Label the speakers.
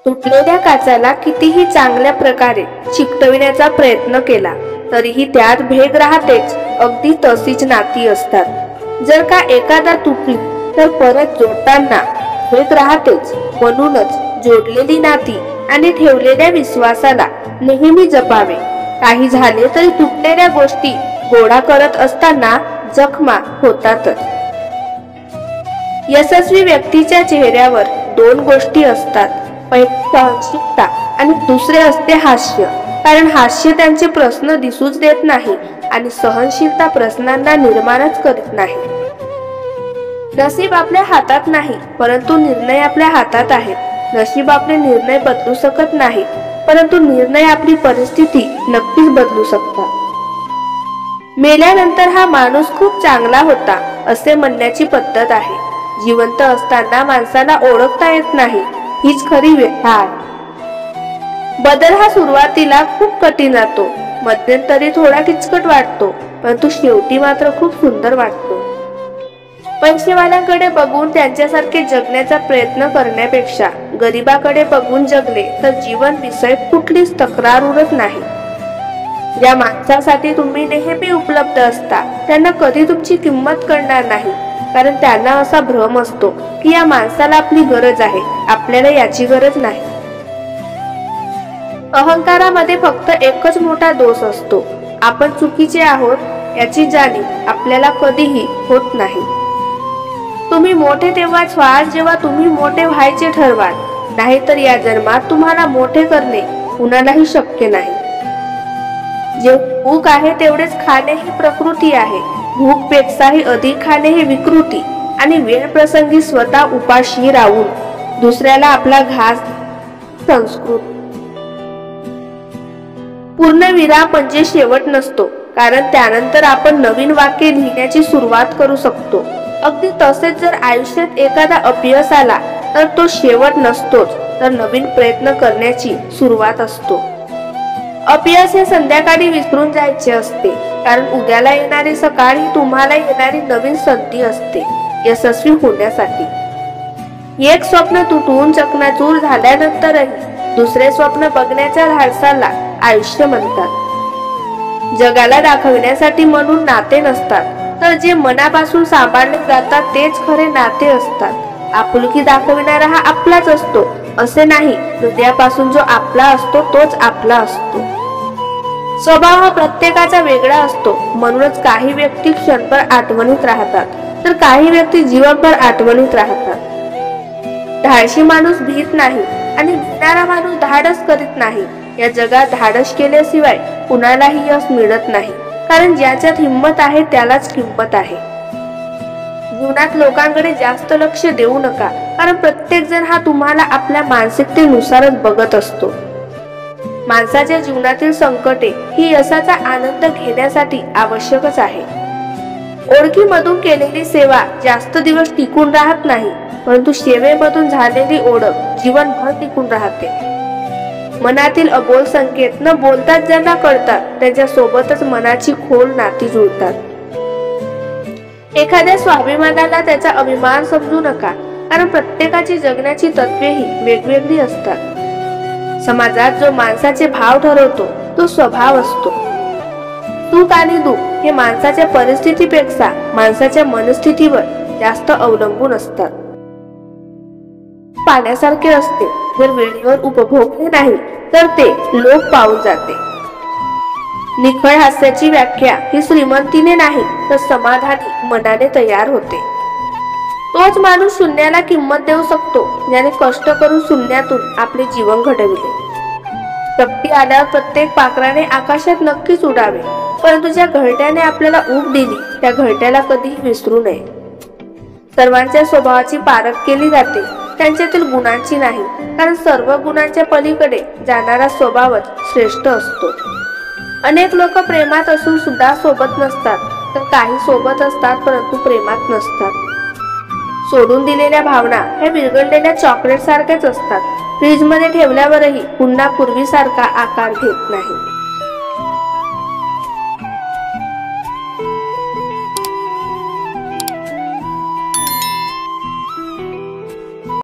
Speaker 1: तुटलेल्या काचाला कितीही चांगल्या प्रकारे चिकटविण्याचा प्रयत्न केला तरीही त्यात भेग राहतेच। अगदी तशीच नाती असतात। जर का एखादा तुटली तर परत जोडताना भेग राहतेच। म्हणूनच जोडलेली नाती आणि ठेवलेल्या विश्वासाला नेहमी जपावे। काही झाले तरी तुटलेल्या गोष्टी गोळा करत असताना जखमा होतातच। यशस्वी व्यक्तीच्या चेहऱ्यावर दोन गोष्टी असतात, पहिली सहनशीलता आणि दुसरे असते हास्य। कारण हास्य त्यांचे प्रश्न दिसूच देत नाही आणि सहनशीलता प्रश्नांना निर्माणच करीत नाही। नशीब आपल्या हातात नाही, परंतु निर्णय आपल्या हातात आहेत। नशीब आपले निर्णय बदलू शकत नाही, परंतु निर्णय आपली परिस्थिती नक्कीच बदलू शकतात। मेल्यानंतर हा माणूस खूप चांगला होता असे म्हणण्याची पद्धत आहे। जिवंत असताना माणसाला ओळखता येत नाही, हीच खरी व्यथा आहे। बदल हा सुरुवातीला खूप कठीण जातो, मध्यंतरी थोडा किचकट वाटतो, परंतु शेवटी मात्र खूप सुंदर वाटतो। पैसेवाल्यांकडे बघून त्यांच्यासारखे जगण्याचा प्रयत्न करण्यापेक्षा गरिबाकडे बघून जगले तर जीवन विषय कुठलीच तक्रार उरत नाही। ज्या माणसासाठी तुम्ही नेहमी उपलब्ध असता त्यांना कधी तुमची किंमत कळणार नाही, कारण त्यांना असा भ्रम असतो की या माणसाला आपली गरज आहे, आपल्याला याची गरज नाही। अहंकारामध्ये फक्त एकच मोठा दोष असतो, आपण चुकीचे आहोत याची जाणीव आपल्याला कधीही होत नाही। तुम्ही मोठे तेव्हाच व्हाल जेव्हा तुम्ही मोठे व्हायचे ठरवाल, नाहीतर या जन्मात तुम्हाला मोठे करणे कुणालाही शक्य नाही। जे भूक आहे तेवढेच खाणे ही प्रकृती आहे, भूक पेक्षाही अधिक खाणे ही विकृती आणि वेळ प्रसंगी स्वतः उपाशी राहून दुसऱ्याला आपला घास संस्कृत। पूर्णविराम म्हणजे शेवट नसतो, कारण त्यानंतर आपण नवीन वाक्य लिहिण्याची सुरुवात करू शकतो। अगदी तसेच जर आयुष्यात एखादा अपयश आला तर तो शेवट नसतोच, तर नवीन प्रयत्न करण्याची सुरुवात असतो। अपयश हे संध्याकाळी विसरून जायचे असते, कारण उद्याला येणारी सकाळ ही तुम्हाला येणारी नवीन संधी असते यशस्वी होण्यासाठी। एक स्वप्न तुटून चकनाचूर झाल्यानंतरही दुसरे स्वप्न बघण्याच्या धाडसाला आयुष्य म्हणतात। जगाला दाखविण्यासाठी म्हणून नाते नसतात, तर जे मनापासून सांभाळले जातात तेच खरे नाते असतात। आपुलकी दाखविणारा हा आपलाच असतो असे नाही, हृदयापासून जो आपला असतो तोच आपला असतो। स्वभाव हा प्रत्येकाचा वेगळा असतो, म्हणूनच काही व्यक्ती क्षणभर आठवणीत राहतात तर काही व्यक्ती जीवनभर आठवणीत राहतात। धाडसी माणूस भीत नाही आणि भिणारा माणूस धाडस करीत नाही। या जगात धाडस केल्याशिवाय कुणालाही यश मिळत नाही, कारण ज्याच्यात हिंमत आहे त्यालाच किंमत आहे। जीवनात लोकांकडे जास्त लक्ष देऊ नका, कारण प्रत्येक जण हा तुम्हाला आपल्या मानसिकतेनुसारच बघत असतो। माणसाच्या जीवनातील संकटे ही यशाचा आनंद घेण्यासाठी आवश्यकच आहे। ओळखीमधून केलेली सेवा जास्त दिवस टिकून राहत नाही, परंतु सेवेमधून झालेली ओळख जीवनभर टिकून राहते। मनातील अबोल संकेत न बोलताच ज्यांना कळतात त्यांच्या सोबतच मनाची खोल नाती जुळतात। एखाद्या स्वाभिमानाला त्याचा अभिमान समजू नका, कारण प्रत्येकाची जगण्याची तत्वे ही वेगवेगळी असतात। समाजात जो माणसाचे भाव ठरवतो तो स्वभाव असतो। सुख आणि दुःख हे माणसाच्या परिस्थितीपेक्षा माणसाच्या मनस्थितीवर जास्त अवलंबून असतात। पाण्यासारखे असते, जर वेळेवर उपभोगले नाही तर ते लोप पावून जाते। निखळ हास्याची व्याख्या ही श्रीमंतीने नाही तर समाधानी मनाने तयार होते। तोच माणूस शून्याला किंमत देऊ शकतो ज्याने कष्ट करून शून्यातून आपले जीवन घडविले। शक्ती आल्यावर प्रत्येक पाखराने आकाशात नक्कीच उडावे, परंतु ज्या घरट्याने आपल्याला ऊब दिली त्या घरट्याला कधीही विसरू नये। सर्वांच्या स्वभावाची पारख केली जाते, त्यांच्यातील गुणांची नाही, कारण सर्व गुणांच्या पलीकडे जाणारा स्वभावच श्रेष्ठ असतो। अनेक लोक प्रेमात असून सुद्धा सोबत नसतात, तर काही सोबत असतात परंतु प्रेमात नसतात। सोडून दिलेल्या भावना ह्या विरघळलेल्या चॉकलेट सारख्याच असतात, फ्रीज मध्ये ठेवल्यावरही पुन्हा पूर्वीसारखा आकार घेत नाही।